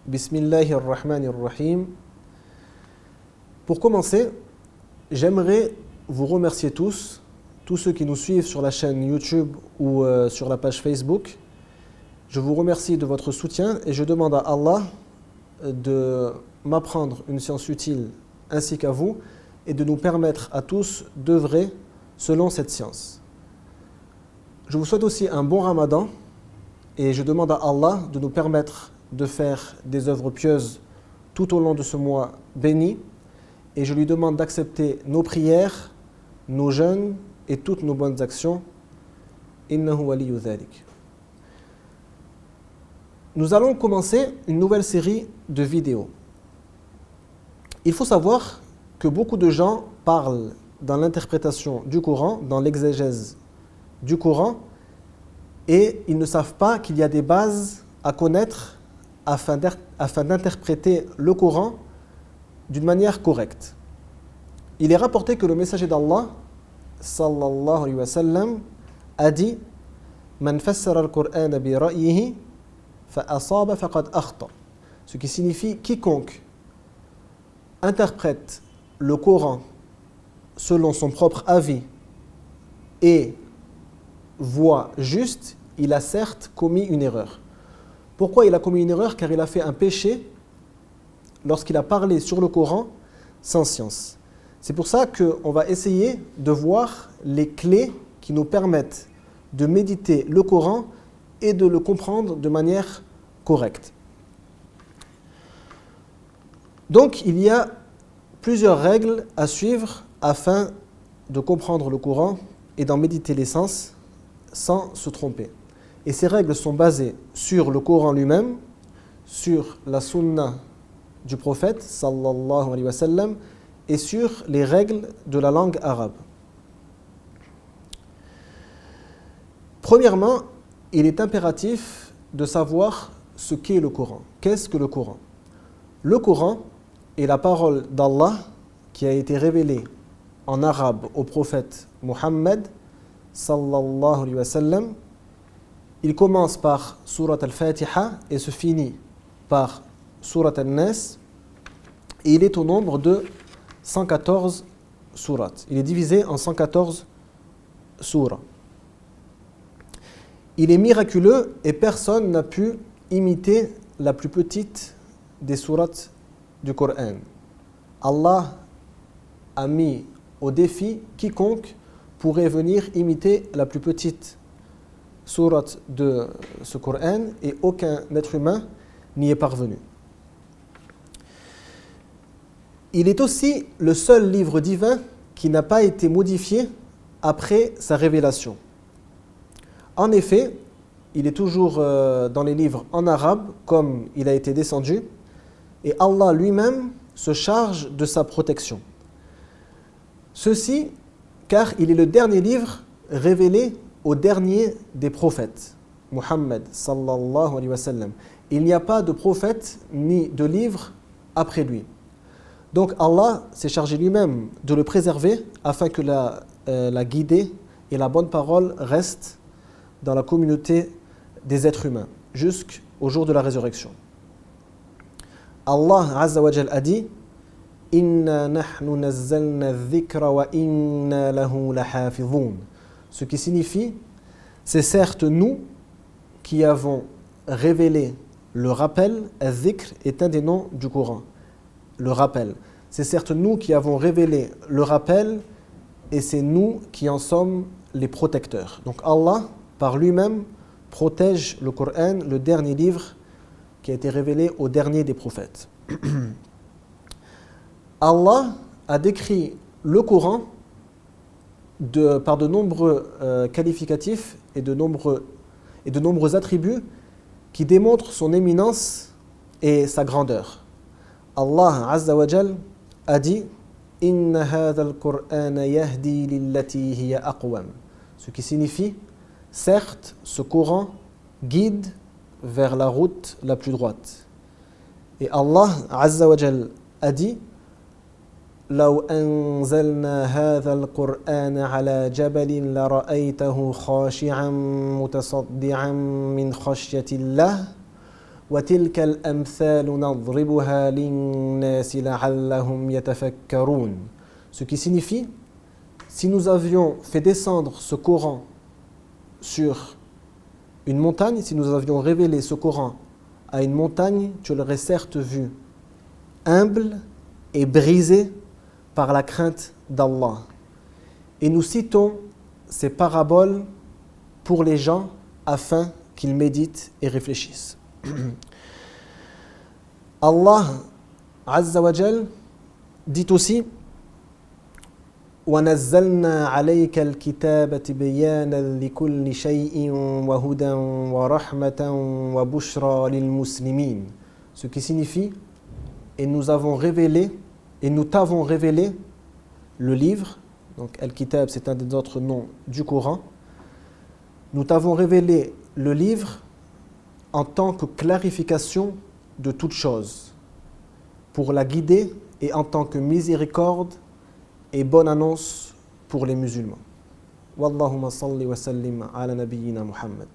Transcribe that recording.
Bismillahirrahmanirrahim. Pour commencer, j'aimerais vous remercier tous ceux qui nous suivent sur la chaîne YouTube ou sur la page Facebook. Je vous remercie de votre soutien et je demande à Allah de m'apprendre une science utile ainsi qu'à vous et de nous permettre à tous d'œuvrer selon cette science. Je vous souhaite aussi un bon Ramadan et je demande à Allah de nous permettre de faire des œuvres pieuses tout au long de ce mois béni et je lui demande d'accepter nos prières, nos jeûnes et toutes nos bonnes actions. Innahu waliyyu dhalik. Nous allons commencer une nouvelle série de vidéos. Il faut savoir que beaucoup de gens parlent dans l'interprétation du Coran, dans l'exégèse du Coran, et ils ne savent pas qu'il y a des bases à connaître afin d'interpréter le Coran d'une manière correcte. Il est rapporté que le messager d'Allah, sallallahu alayhi wa sallam, a dit « Man fassara al-Qur'an bi ra'yihi fa asaba faqad akhta » ce qui signifie « quiconque interprète le Coran selon son propre avis et voit juste, il a certes commis une erreur. » Pourquoi il a commis une erreur? Car il a fait un péché lorsqu'il a parlé sur le Coran sans science. C'est pour ça qu'on va essayer de voir les clés qui nous permettent de méditer le Coran et de le comprendre de manière correcte. Donc il y a plusieurs règles à suivre afin de comprendre le Coran et d'en méditer l'essence sans se tromper. Et ces règles sont basées sur le Coran lui-même, sur la sunna du prophète, sallallahu alayhi wa sallam, et sur les règles de la langue arabe. Premièrement, il est impératif de savoir ce qu'est le Coran. Qu'est-ce que le Coran? Le Coran est la parole d'Allah qui a été révélée en arabe au prophète Muhammad, sallallahu alayhi wa sallam. Il commence par Surat al-Fatiha et se finit par Surat al-Nas. Et il est au nombre de 114 surat. Il est divisé en 114 surahs. Il est miraculeux et personne n'a pu imiter la plus petite des sourates du Coran. Allah a mis au défi quiconque pourrait venir imiter la plus petite sourate de ce Coran et aucun être humain n'y est parvenu. Il est aussi le seul livre divin qui n'a pas été modifié après sa révélation. En effet, il est toujours dans les livres en arabe comme il a été descendu et Allah lui-même se charge de sa protection. Ceci car il est le dernier livre révélé au dernier des prophètes, Muhammad sallallahu alayhi wa sallam. Il n'y a pas de prophète ni de livre après lui. Donc Allah s'est chargé lui-même de le préserver afin que la guidée et la bonne parole restent dans la communauté des êtres humains jusqu'au jour de la résurrection. Allah Azza wa Jal a dit « Inna nahnu nazzalna dhikra wa inna lahu lahafidhun » ce qui signifie « C'est certes nous qui avons révélé le rappel » al-dhikr est un des noms du Coran. Le rappel. C'est certes nous qui avons révélé le rappel et c'est nous qui en sommes les protecteurs. Donc Allah, par lui-même, protège le Coran, le dernier livre qui a été révélé au dernier des prophètes. Allah a décrit le Coran par de nombreux qualificatifs et de nombreux attributs qui démontrent son éminence et sa grandeur. Allah Azza wa Jal a dit « Inna hadha al-Qur'ana yahdi lillati hiya aqwam » ce qui signifie « Certes, ce Coran guide vers la route la plus droite. » Et Allah Azza wa Jal a dit « لو أنزلنا هذا القرآن على جبل لرأيته خاشعا متصدعا من خشية الله وتلك الأمثال نضربها للناس لعلهم يتفكرون. Ce qui signifie, si nous avions fait descendre ce Coran sur une montagne, si nous avions révélé ce Coran à une montagne, tu l'aurais certes vu humble et brisé par la crainte d'Allah. Et nous citons ces paraboles pour les gens afin qu'ils méditent et réfléchissent. Allah Azza wa Jal dit aussi وَنَزَّلْنَا عَلَيْكَ الْكِتَابَ تِبْيَانًا لِكُلِّ شَيْءٍ وَهُدًى وَرَحْمَةً وَبُشْرَى لِلْمُسْلِمِينَ. Ce qui signifie, et nous t'avons révélé le livre. Donc Al-Kitab, c'est un des autres noms du Coran. Nous t'avons révélé le livre en tant que clarification de toute chose, pour la guider, et en tant que miséricorde et bonne annonce pour les musulmans. Wallahumma salli wa sallim ala nabiyyina Muhammad.